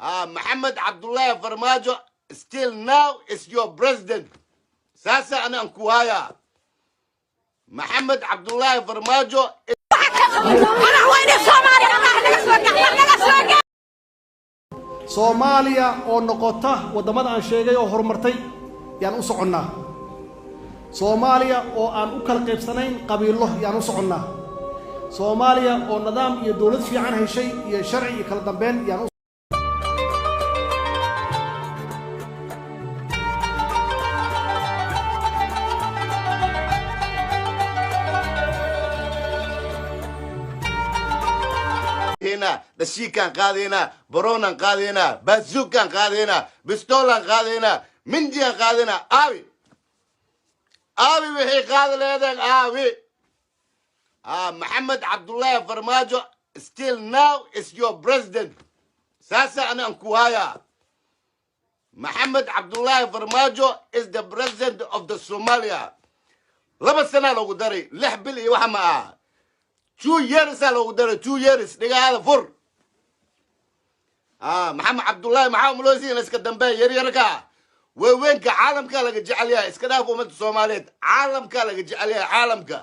Mohamed Abdullahi Farmaajo still now is your president. Sasa ana nkuhaya. Mohamed Abdullahi Farmaajo Soomaaliya oo noqota wadamada aan sheegay oo horumartay yaan u soconnaa. Soomaaliya oo aan u kala qaybsanayn qabiilo yaan u soconnaa. Soomaaliya oo nidaam iyo dawlad fiican heshay iyo sharci iyo kala dambeyn yaan هنا دشيكان قادينا برونا قادينا بازوكان قادينا بستولان قادينا منديان قادينا آوي وحي قاد لهذا آوي محمد عبد الله فرماجو still now is your president. Sasa ana nkuhaya. Mohamed Abdullahi Farmaajo is the president of the Somalia. Laba sana lagu daray 6 bil iyo waxa ma ah 2 years lagu daray 2 years dhiga hada fur Mohamed Abdullahi maxaa muloosin iska dambeey yaryarka weewenka caalamka laga jecel yahay iska dhaaf umada Soomaaliyeed caalamka laga jecel yahay caalamka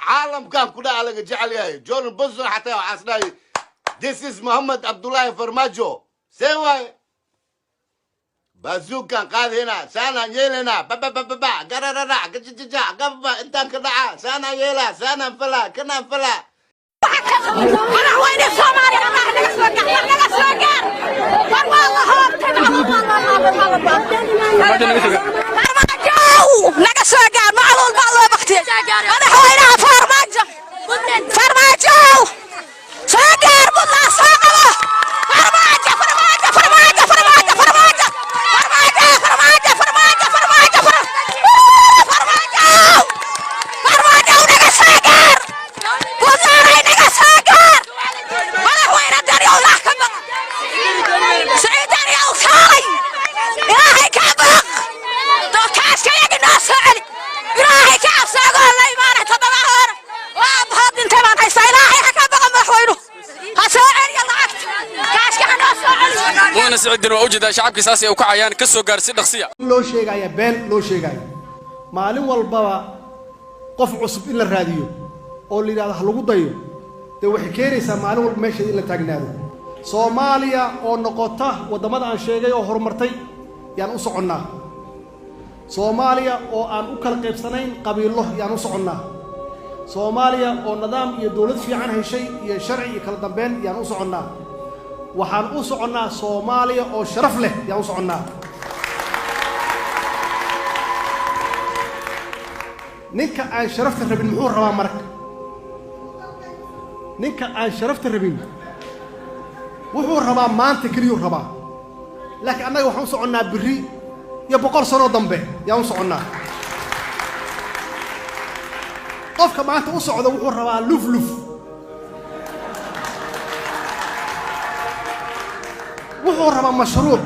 caalamkan ku dhaca laga jecel yahay John Boston xataa waxa asnay this is Mohamed Abdullahi Farmaajo say why بازوكان قاد هنا سانا يلنا بابا قرررا قجججا قبا انتان كدعا سانا يلا سانا انفلا كنا انفلا انا وين الصومالي انا احنا سوقان والله هون فرماجو لقى سوقان معلول بالله بختي انا وين فرماجو سوقان والله سوقه وانا سعيد انه اوجد شعبك ساسي او كعيان كسو غارسي دقسيا loo sheegaya been loo sheegaya maalin walba qof cusub in la raadiyo oo la yiraahdo lagu dayo de waxay keenaysaa maalin walba meesha in la taagnaado Soomaaliya oo noqota wadamada aan sheegay oo horumartay yaan u soconnaa Soomaaliya oo aan u kala qaybsanayn qabiilo yaan u soconnaa Soomaaliya oo nidaam iyo dawlad fiican heshay iyo sharci iyo kala dambeyn yaan u soconnaa waxaan u soconnaa Soomaaliya oo sharaf leh yaan u soconnaa ninka aan sharafta rabin muxuu rabaa marka ninka aan sharafta rabin wuxuu rabaa maanta kaliya rabaa laakiin annaga waxaan u soconnaa biri iyo 100 sano dambe yaan u soconnaa qofka maanta u socdo wuxuu rabaa luf wuxuu rabaa mashruuc